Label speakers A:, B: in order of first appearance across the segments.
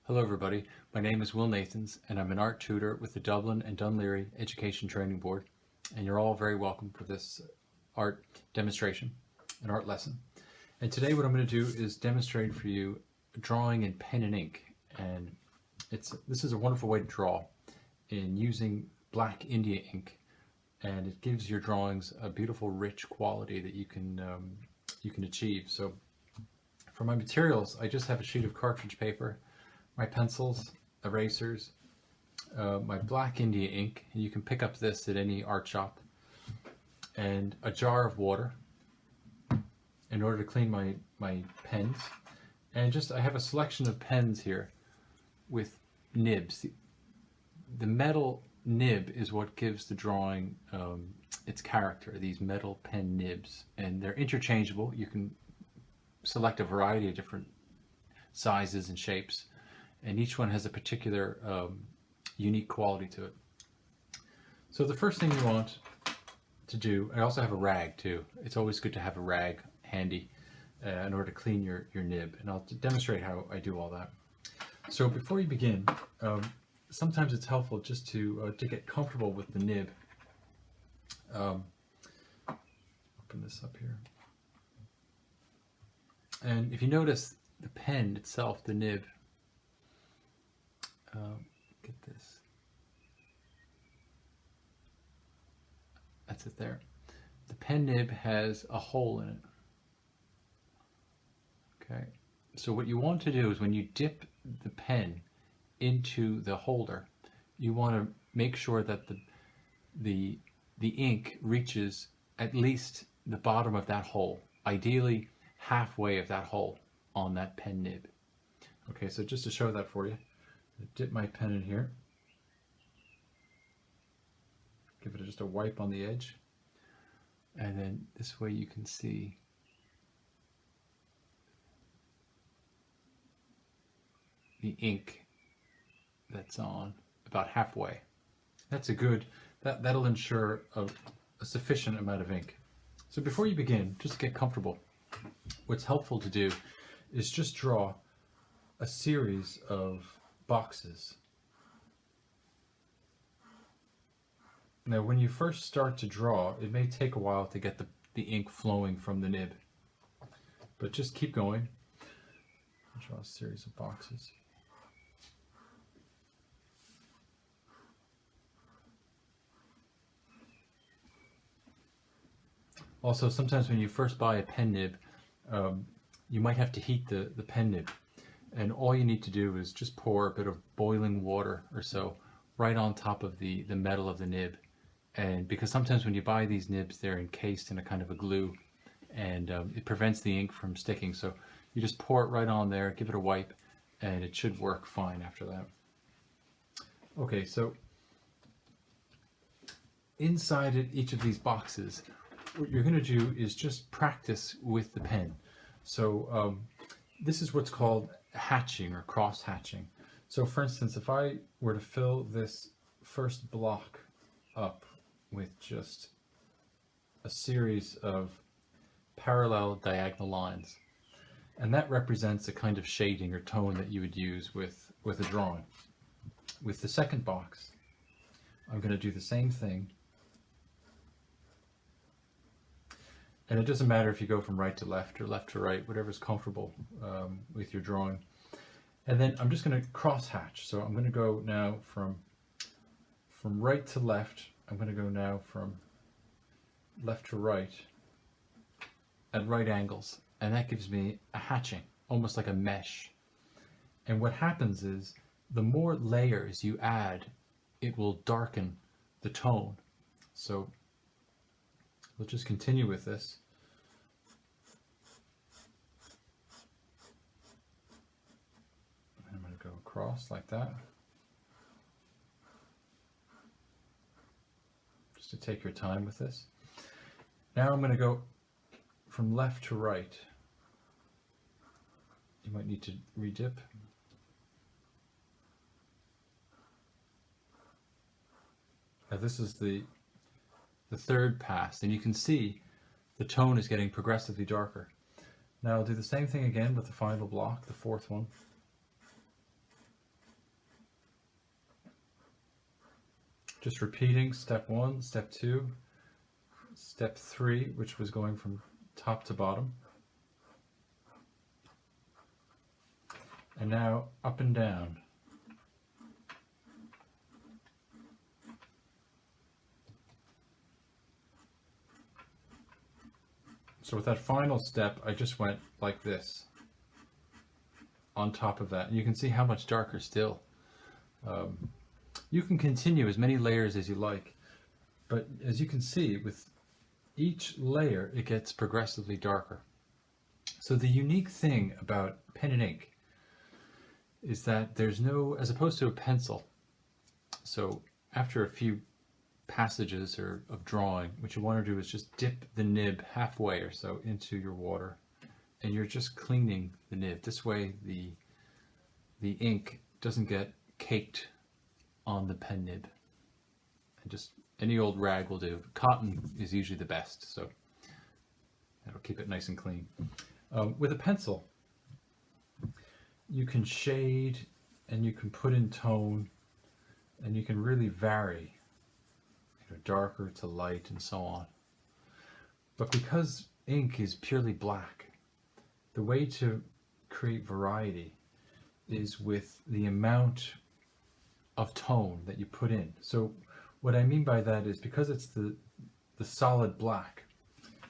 A: Hello everybody, my name is Will Nathans and I'm an art tutor with the Dublin and Dún Laoghaire Education Training Board, and you're all very welcome for this art demonstration, an art lesson. And today what I'm going to do is demonstrate for you drawing in pen and ink, and this is a wonderful way to draw in using black India ink, and it gives your drawings a beautiful rich quality that you can achieve. So for my materials, I just have a sheet of cartridge paper, my pencils, erasers, my black India ink, and you can pick up this at any art shop, and a jar of water in order to clean my pens. And I have a selection of pens here with nibs. The metal nib is what gives the drawing its character, these metal pen nibs, and they're interchangeable. You can select a variety of different sizes and shapes, and each one has a particular unique quality to it. So the first thing you want to do, I also have a rag too. It's always good to have a rag handy in order to clean your nib, and I'll demonstrate how I do all that. So before you begin, sometimes it's helpful just to get comfortable with the nib. Open this up here. And if you notice the pen itself, the nib, get this. That's it there. The pen nib has a hole in it. Okay. So what you want to do is when you dip the pen into the holder, you want to make sure that the ink reaches at least the bottom of that hole, ideally halfway of that hole on that pen nib. Okay, so just to show that for you, I dip my pen in here, give it just a wipe on the edge, and then this way you can see the ink that's on about halfway. That's that'll ensure a sufficient amount of ink. So before you begin, just to get comfortable, what's helpful to do is just draw a series of boxes. Now when you first start to draw, it may take a while to get the ink flowing from the nib, but just keep going. Draw a series of boxes. Also, sometimes when you first buy a pen nib, you might have to heat the pen nib, and all you need to do is just pour a bit of boiling water or so right on top of the metal of the nib. And because sometimes when you buy these nibs, they're encased in a kind of a glue, and it prevents the ink from sticking. So you just pour it right on there, give it a wipe, and it should work fine after that. Okay, so inside each of these boxes, what you're going to do is just practice with the pen. So this is what's called hatching or cross hatching. So for instance, if I were to fill this first block up with just a series of parallel diagonal lines, and that represents a kind of shading or tone that you would use with a drawing. With the second box, I'm going to do the same thing. And it doesn't matter if you go from right to left or left to right, whatever's comfortable with your drawing. And then I'm just going to cross hatch. So I'm going to go now from right to left. I'm going to go now from left to right at right angles. And that gives me a hatching, almost like a mesh. And what happens is the more layers you add, it will darken the tone. So we'll just continue with this. I'm going to go across like that. Just to take your time with this. Now I'm going to go from left to right. You might need to redip. Now this is the third pass, and you can see the tone is getting progressively darker. Now I'll do the same thing again with the final block, the fourth one. just repeating step 1, step 2, step 3, which was going from top to bottom, and now up and down. So with that final step, I just went like this on top of that. And you can see how much darker still. You can continue as many layers as you like, but as you can see, with each layer, it gets progressively darker. So the unique thing about pen and ink is that there's no, as opposed to a pencil, so after a few passages of drawing, what you want to do is just dip the nib halfway or so into your water, and you're just cleaning the nib. This way the ink doesn't get caked on the pen nib. And just any old rag will do. Cotton is usually the best, so that'll keep it nice and clean. With a pencil, you can shade and you can put in tone and you can really vary, darker to light and so on. But because ink is purely black, the way to create variety is with the amount of tone that you put in. So what I mean by that is, because it's the solid black,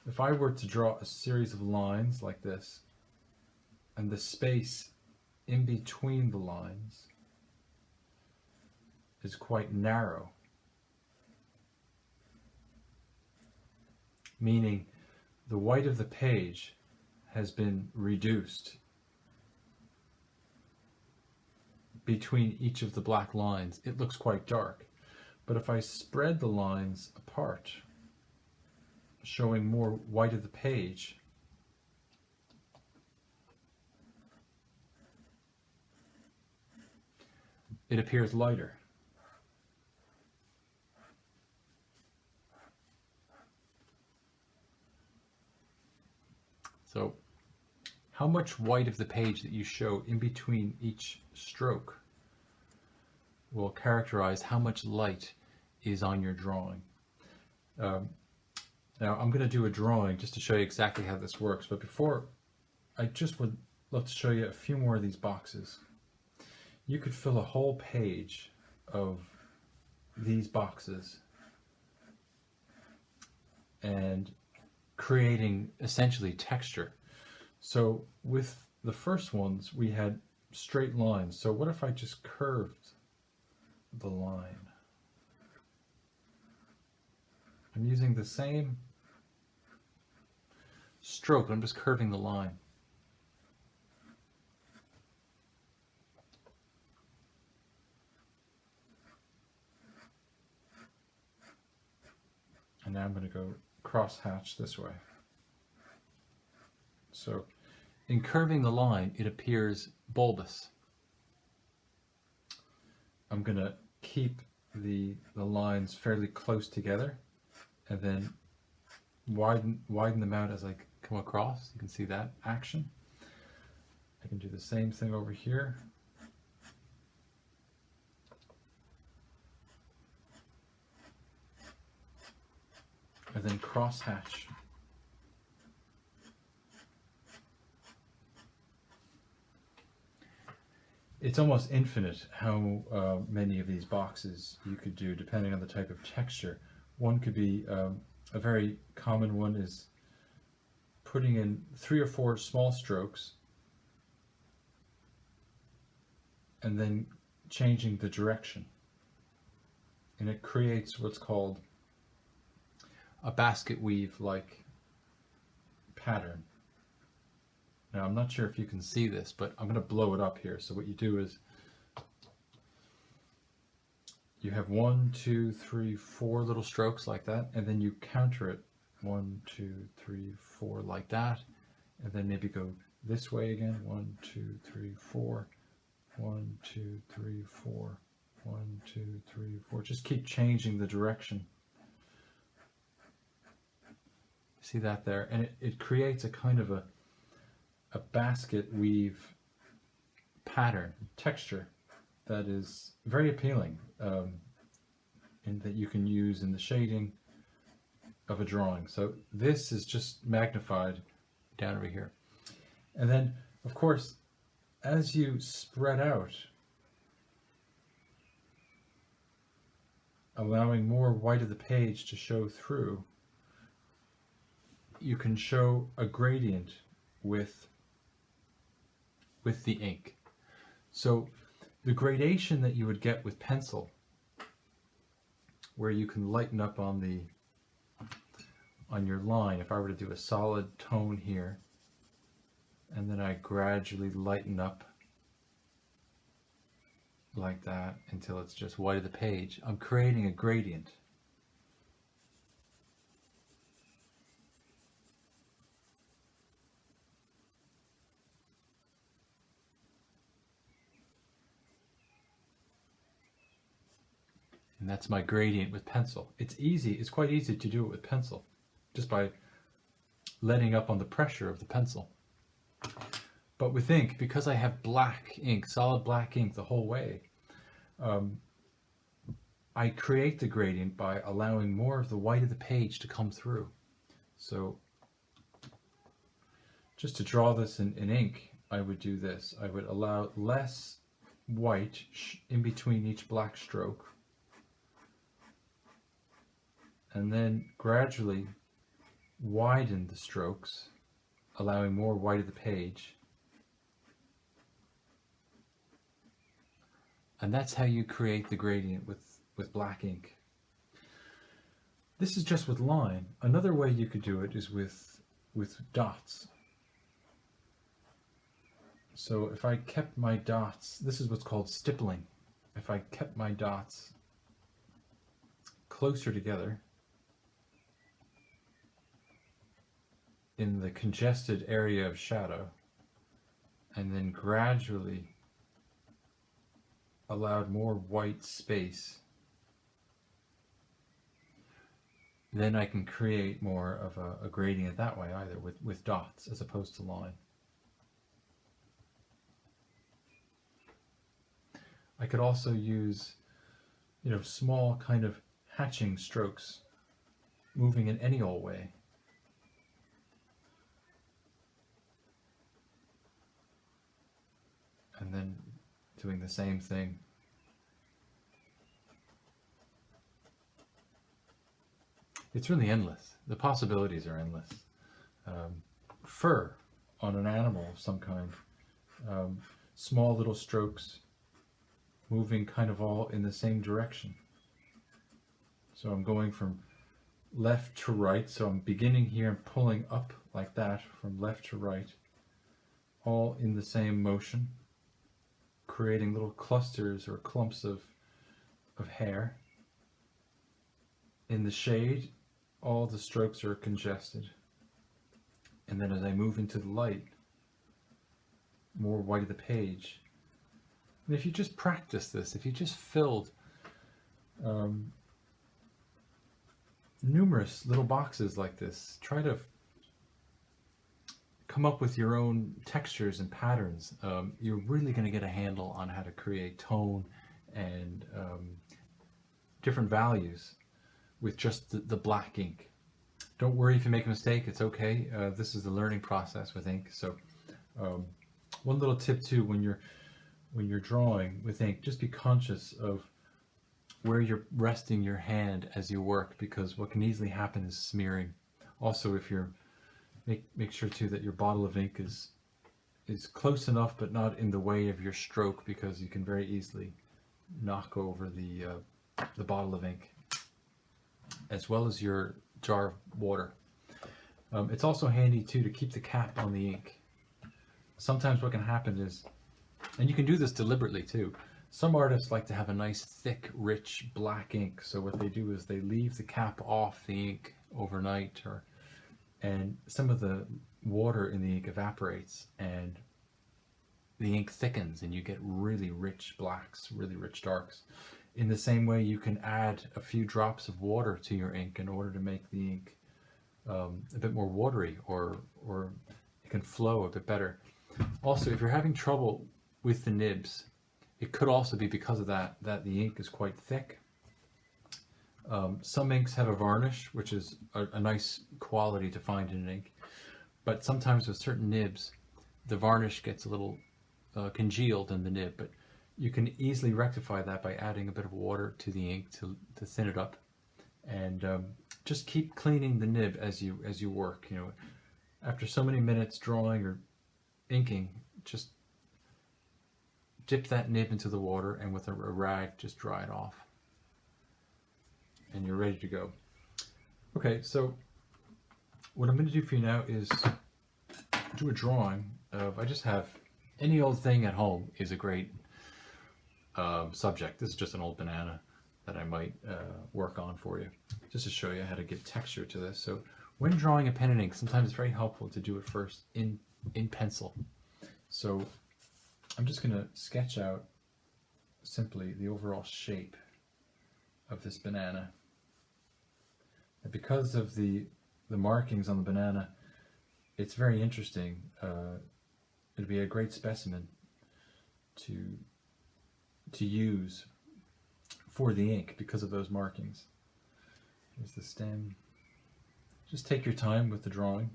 A: if I were to draw a series of lines like this, and the space in between the lines is quite narrow, meaning the white of the page has been reduced between each of the black lines, it looks quite dark. But if I spread the lines apart, showing more white of the page, it appears lighter. So how much white of the page that you show in between each stroke will characterize how much light is on your drawing. Now I'm going to do a drawing just to show you exactly how this works, but before, I just would love to show you a few more of these boxes. You could fill a whole page of these boxes and creating essentially texture. So with the first ones, we had straight lines. So what if I just curved the line? I'm using the same stroke, but I'm just curving the line. And now I'm going to go cross hatch this way. So in curving the line, it appears bulbous. I'm going to keep the lines fairly close together and then widen them out as I come across. You can see that action. I can do the same thing over here. And then cross hatch. It's almost infinite how many of these boxes you could do depending on the type of texture. One could be, a very common one is putting in 3 or 4 small strokes and then changing the direction. And it creates what's called a basket weave like pattern. Now I'm not sure if you can see this, but I'm going to blow it up here. So what you do is you have 1, 2, 3, 4 little strokes like that, and then you counter it 1, 2, 3, 4 like that, and then maybe go this way again, 1, 2, 3, 4, 1, 2, 3, 4, 1, 2, 3, 4. Just keep changing the direction. See that there? And it creates a kind of a basket weave pattern, texture that is very appealing. and that you can use in the shading of a drawing. So this is just magnified down over here. And then, of course, as you spread out, allowing more white of the page to show through, you can show a gradient with the ink. So the gradation that you would get with pencil, where you can lighten up on your line, if I were to do a solid tone here, and then I gradually lighten up like that until it's just white of the page, I'm creating a gradient. And that's my gradient with pencil. It's quite easy to do it with pencil, just by letting up on the pressure of the pencil. But with ink, because I have black ink, solid black ink the whole way, I create the gradient by allowing more of the white of the page to come through. So just to draw this in ink, I would do this. I would allow less white in between each black stroke, and then gradually widen the strokes, allowing more white of the page. And that's how you create the gradient with black ink. This is just with line. Another way you could do it is with dots. So if I kept my dots, this is what's called stippling. If I kept my dots closer together in the congested area of shadow, and then gradually allowed more white space, then I can create more of a gradient that way, either with dots as opposed to line. I could also use, small kind of hatching strokes, moving in any old way. And then doing the same thing. It's really endless. The possibilities are endless. Fur on an animal of some kind. Small little strokes moving kind of all in the same direction. So I'm going from left to right. So I'm beginning here and pulling up like that from left to right, all in the same motion, creating little clusters or clumps of hair. In the shade, all the strokes are congested. And then as I move into the light, more white of the page. And if you just practice this, if you just filled numerous little boxes like this, try to come up with your own textures and patterns, you're really going to get a handle on how to create tone and different values with just the black ink. Don't worry if you make a mistake, it's okay. This is the learning process with ink. So one little tip too, when you're drawing with ink, just be conscious of where you're resting your hand as you work, because what can easily happen is smearing. Also, if you're make sure too that your bottle of ink is close enough but not in the way of your stroke, because you can very easily knock over the bottle of ink, as well as your jar of water. It's also handy too to keep the cap on the ink. Sometimes what can happen is, and you can do this deliberately too, some artists like to have a nice thick rich black ink, so what they do is they leave the cap off the ink overnight, and some of the water in the ink evaporates and the ink thickens and you get really rich blacks, really rich darks. In the same way, you can add a few drops of water to your ink in order to make the ink a bit more watery, or it can flow a bit better. Also, if you're having trouble with the nibs, it could also be because of that the ink is quite thick. Some inks have a varnish, which is a nice quality to find in an ink, but sometimes with certain nibs, the varnish gets a little congealed in the nib, but you can easily rectify that by adding a bit of water to the ink to thin it up, and just keep cleaning the nib as you work. You know, after so many minutes drawing or inking, just dip that nib into the water and with a rag just dry it off, and you're ready to go. Okay, so what I'm going to do for you now is do a drawing of, I just have any old thing at home is a great subject. This is just an old banana that I might work on for you, just to show you how to give texture to this. So when drawing a pen and ink, sometimes it's very helpful to do it first in pencil. So I'm just going to sketch out simply the overall shape of this banana. And because of the markings on the banana, it's very interesting. It'd be a great specimen to use for the ink because of those markings. Here's the stem. Just take your time with the drawing.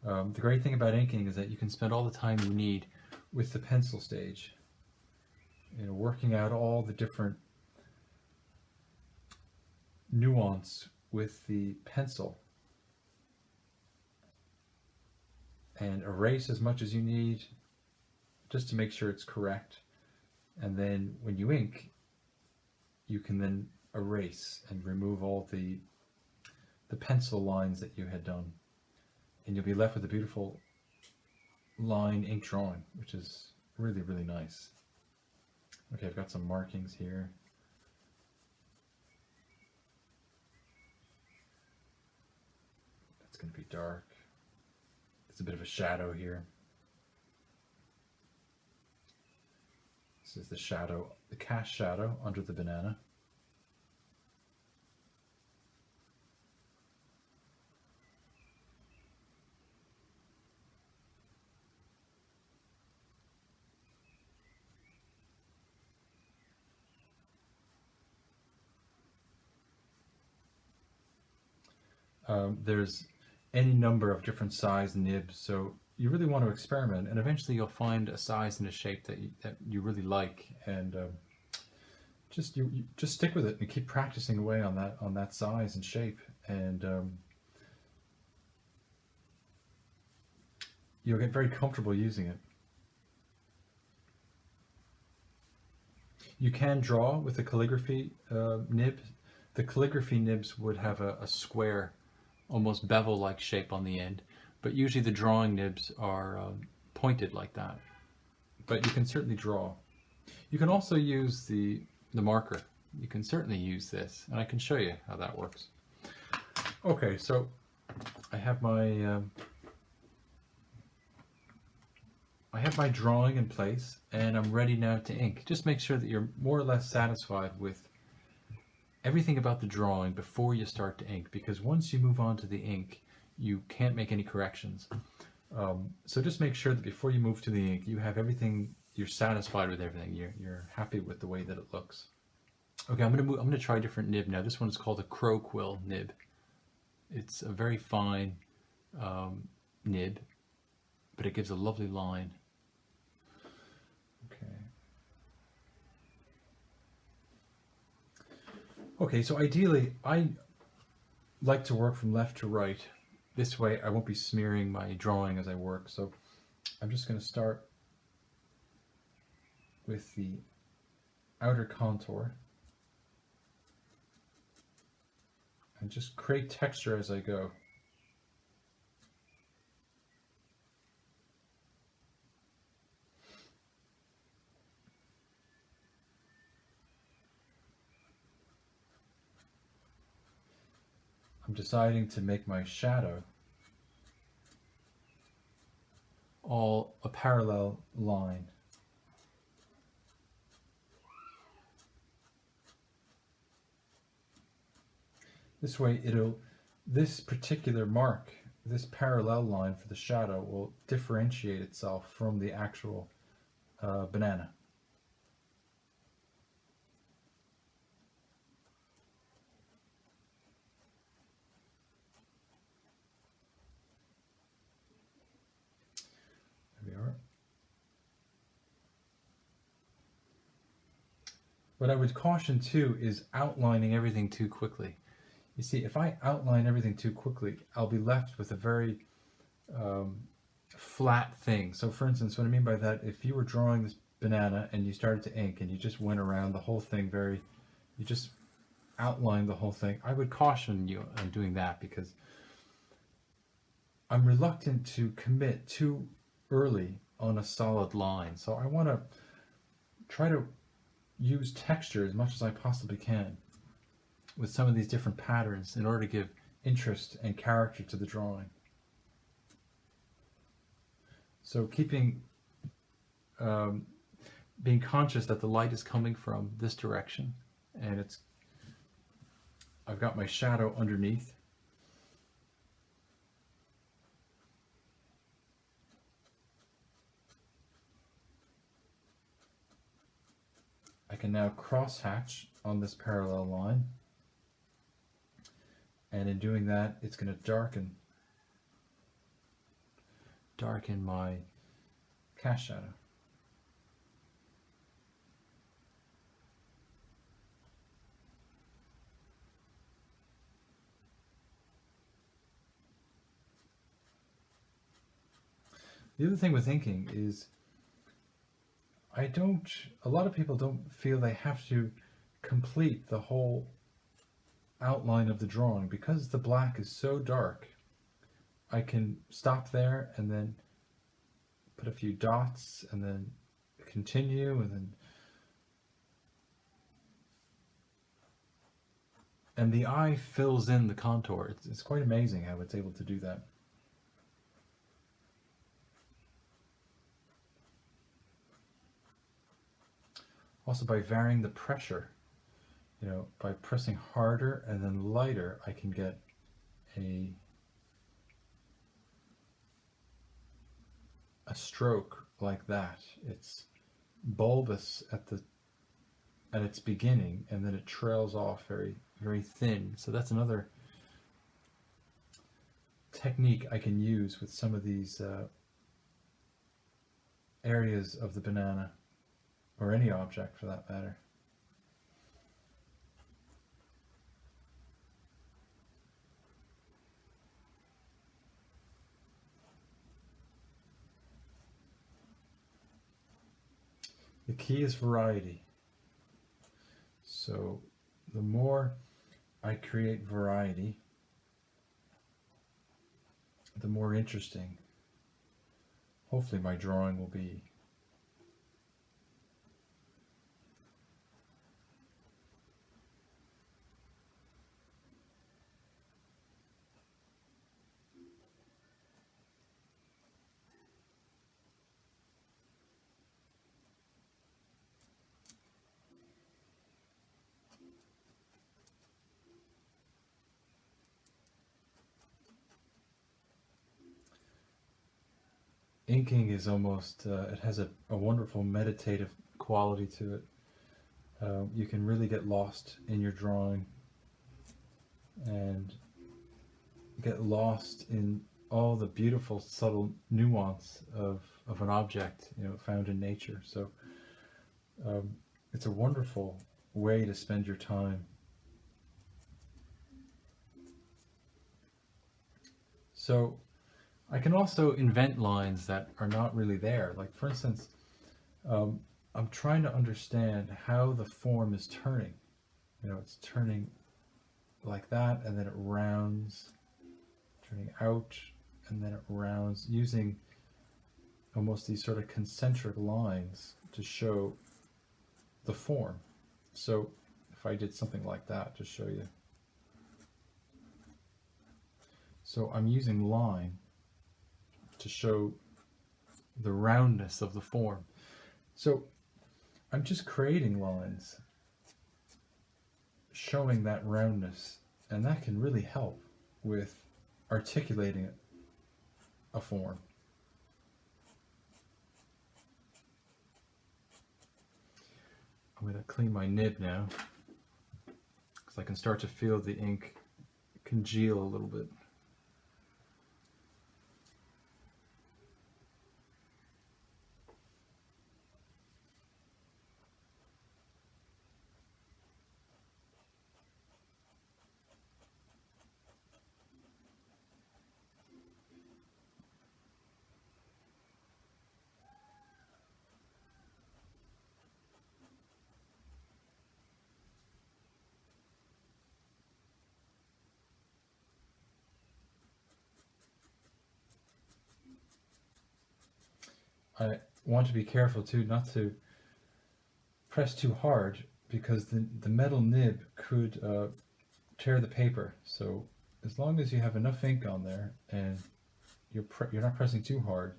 A: The great thing about inking is that you can spend all the time you need with the pencil stage, you know, working out all the different nuance with the pencil, and erase as much as you need just to make sure it's correct. And then when you ink, you can then erase and remove all the pencil lines that you had done, and you'll be left with a beautiful line ink drawing, which is really, really nice. Okay, I've got some markings here. That's going to be dark. There's a bit of a shadow here. This is the shadow, the cast shadow under the banana. There's any number of different size nibs, so you really want to experiment, and eventually you'll find a size and a shape that you really like, and just stick with it and keep practicing away on that size and shape, and you'll get very comfortable using it. You can draw with the calligraphy nib. The calligraphy nibs would have a square, almost bevel-like shape on the end, but usually the drawing nibs are pointed like that. But you can certainly draw. You can also use the marker. You can certainly use this, and I can show you how that works. Okay, so I have my drawing in place, and I'm ready now to ink. Just make sure that you're more or less satisfied with everything about the drawing before you start to ink, because once you move on to the ink, you can't make any corrections. So just make sure that before you move to the ink, you have everything, you're satisfied with everything, you're happy with the way that it looks. Okay, I'm gonna try a different nib now. This one is called a crow quill nib. It's a very fine nib, but it gives a lovely line. Okay, so ideally, I like to work from left to right. This way I won't be smearing my drawing as I work. So I'm just going to start with the outer contour and just create texture as I go. I'm deciding to make my shadow all a parallel line. This way this particular mark, this parallel line for the shadow will differentiate itself from the actual banana. What I would caution too is outlining everything too quickly. You see, if I outline everything too quickly, I'll be left with a very flat thing. So for instance, what I mean by that, if you were drawing this banana and you started to ink and you just went around the whole thing you just outlined the whole thing, I would caution you on doing that, because I'm reluctant to commit too early on a solid line. So I want to try to use texture as much as I possibly can with some of these different patterns in order to give interest and character to the drawing. So keeping, being conscious that the light is coming from this direction, and I've got my shadow underneath. I can now cross hatch on this parallel line, and in doing that, it's going to darken my cast shadow. The other thing with inking is a lot of people don't feel they have to complete the whole outline of the drawing. Because the black is so dark, I can stop there and then put a few dots and then continue and the eye fills in the contour. It's quite amazing how it's able to do that. Also, by varying the pressure, by pressing harder and then lighter, I can get a stroke like that. It's bulbous at its beginning, and then it trails off very, very thin. So that's another technique I can use with some of these areas of the banana, or any object for that matter. The key is variety. So the more I create variety, the more interesting, hopefully, my drawing will be. Inking is almost, it has a wonderful meditative quality to it. You can really get lost in your drawing and get lost in all the beautiful, subtle nuance of an object, found in nature. So it's a wonderful way to spend your time. So I can also invent lines that are not really there. Like, for instance, I'm trying to understand how the form is turning. It's turning like that, and then it rounds, turning out, and then it rounds, using almost these sort of concentric lines to show the form. So if I did something like that to show you. So I'm using line to show the roundness of the form. So I'm just creating lines showing that roundness, and that can really help with articulating a form. I'm going to clean my nib now, because I can start to feel the ink congeal a little bit. I want to be careful too not to press too hard, because the metal nib could tear the paper. So as long as you have enough ink on there and you're not pressing too hard,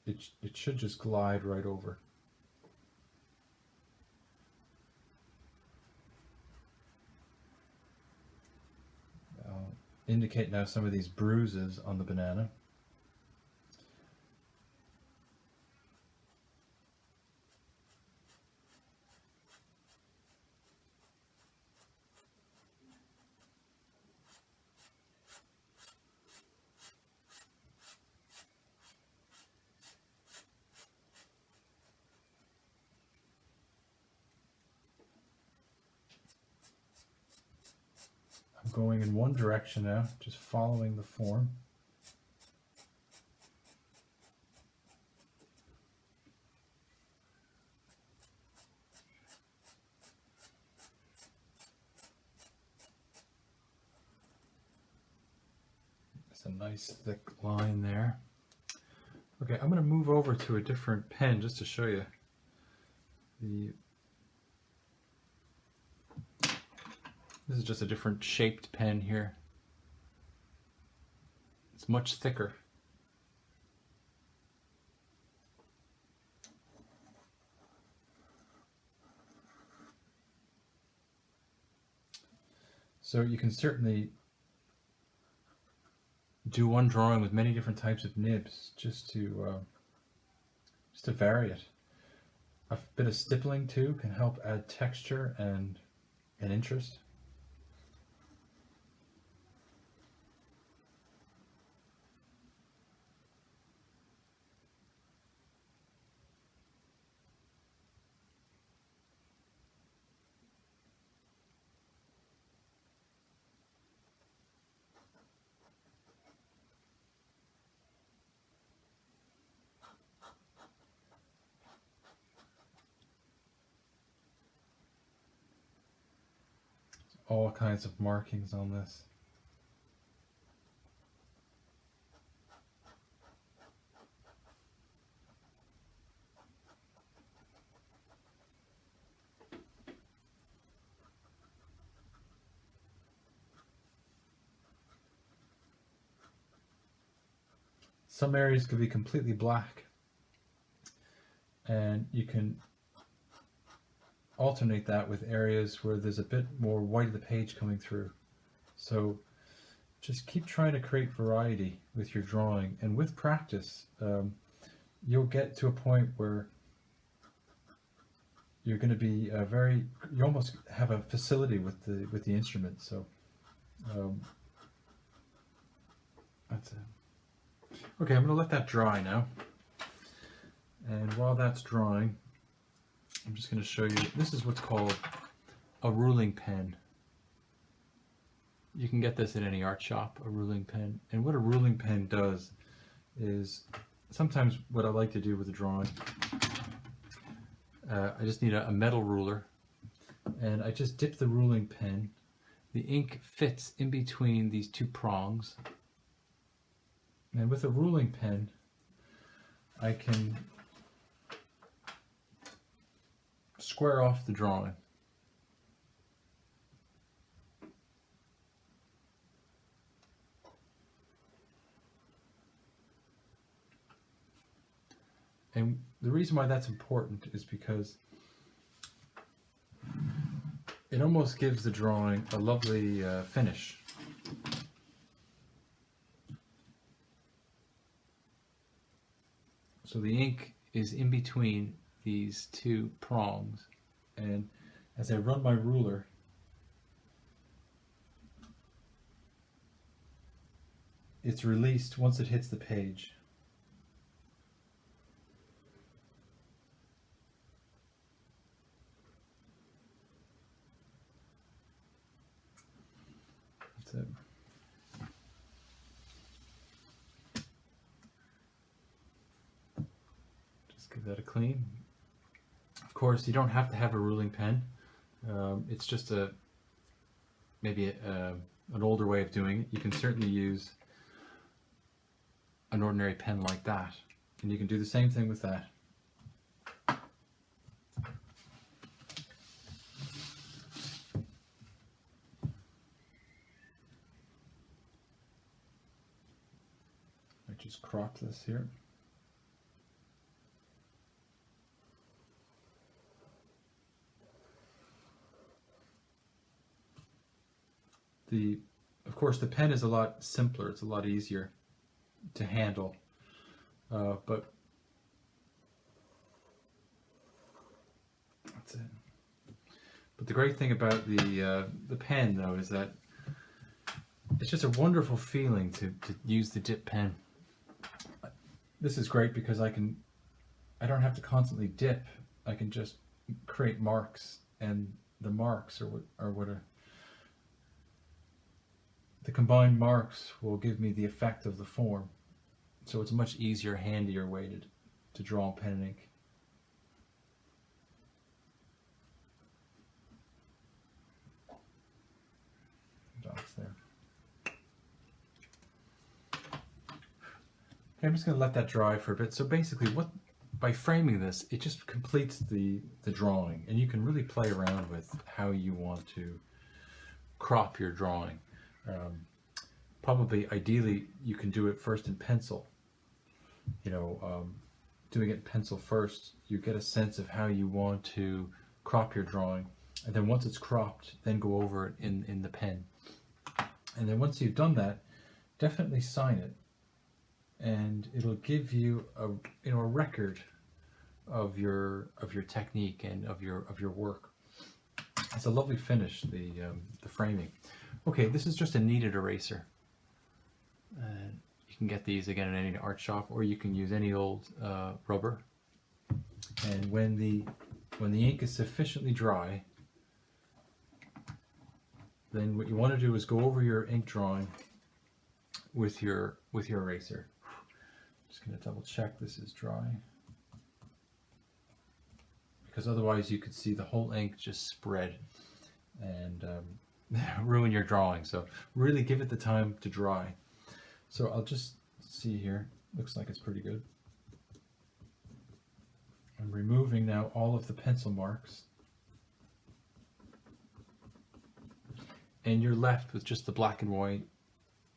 A: it should just glide right over. I'll indicate now some of these bruises on the banana. I'm going in one direction now, just following the form. It's a nice thick line there. Okay, I'm going to move over to a different pen just to show you. This is just a different shaped pen here. It's much thicker. So you can certainly do one drawing with many different types of nibs just to vary it. A bit of stippling too can help add texture and interest. All kinds of markings on this. Some areas could be completely black, and you can alternate that with areas where there's a bit more white of the page coming through. So just keep trying to create variety with your drawing, and with practice you'll get to a point where you're going to be you almost have a facility with the instrument. So that's it. Okay, I'm going to let that dry now, and while that's drying, I'm just going to show you, this is what's called a ruling pen. You can get this at any art shop, a ruling pen. And what a ruling pen does is, sometimes what I like to do with a drawing, I just need a metal ruler, and I just dip the ruling pen. The ink fits in between these two prongs. And with a ruling pen, I can square off the drawing. And the reason why that's important is because it almost gives the drawing a lovely finish. So the ink is in between these two prongs, and as I run my ruler, it's released once it hits the page. That's it. Give that a clean. Of course, you don't have to have a ruling pen. It's just maybe an older way of doing it. You can certainly use an ordinary pen like that. And you can do the same thing with that. I just crop this here. Of course, the pen is a lot simpler. It's a lot easier to handle, but that's it. But the great thing about the pen, though, is that it's just a wonderful feeling to use the dip pen. This is great because I don't have to constantly dip. I can just create marks, and the marks are what the combined marks will give me the effect of the form. So it's a much easier, handier way to draw in pen and ink. Dots there. Okay, I'm just going to let that dry for a bit. So basically, by framing this, it just completes the drawing, and you can really play around with how you want to crop your drawing. Probably, ideally, you can do it first in pencil. Doing it in pencil first, you get a sense of how you want to crop your drawing, and then once it's cropped, then go over it in the pen. And then once you've done that, definitely sign it, and it'll give you a record of your technique and of your work. It's a lovely finish, the framing. Okay, this is just a kneaded eraser. You can get these again in any art shop, or you can use any old rubber. And when the ink is sufficiently dry, then what you want to do is go over your ink drawing with your eraser. Just going to double check this is dry, because otherwise you could see the whole ink just spread and ruin your drawing. So really give it the time to dry. So I'll just see here, looks like it's pretty good. I'm removing now all of the pencil marks, and you're left with just the black and white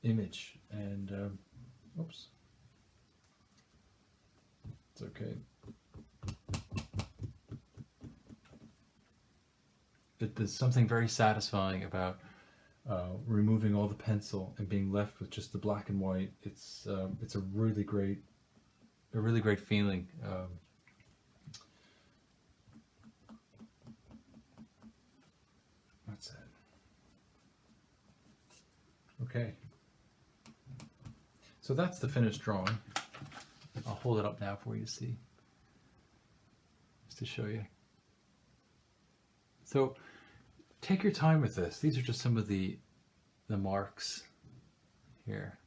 A: image. And oops, it's okay. But there's something very satisfying about removing all the pencil and being left with just the black and white. It's a really great feeling. That's it. Okay. So that's the finished drawing. I'll hold it up now for you to see, just to show you. So take your time with this. These are just some of the marks here.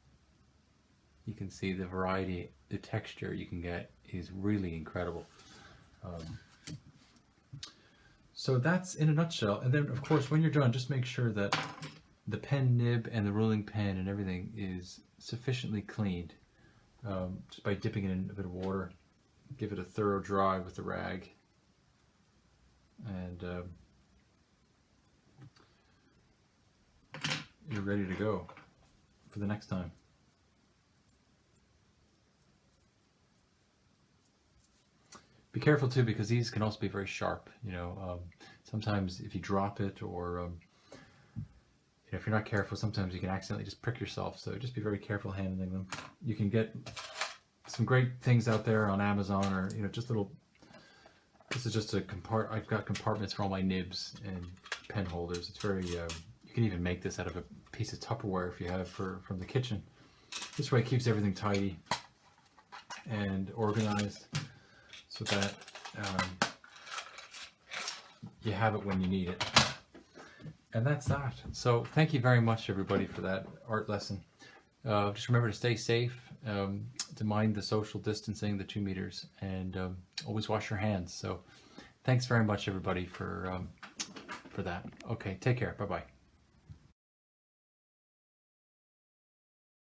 A: You can see the variety, the texture you can get is really incredible. So that's in a nutshell. And then, of course, when you're done, just make sure that the pen nib and the ruling pen and everything is sufficiently cleaned, just by dipping it in a bit of water. Give it a thorough dry with the rag, and you're ready to go for the next time. Be careful too, because these can also be very sharp. Sometimes if you drop it, or if you're not careful, sometimes you can accidentally just prick yourself. So just be very careful handling them. You can get some great things out there on Amazon, or just little. This is just a I've got compartments for all my nibs and pen holders. It's very. You can even make this out of a piece of Tupperware if you have from the kitchen. This way it keeps everything tidy and organized, so that you have it when you need it. And that's that. So thank you very much, everybody, for that art lesson. Just remember to stay safe, to mind the social distancing, the 2 meters, and always wash your hands. So thanks very much, everybody, for that. Okay, take care. Bye-bye.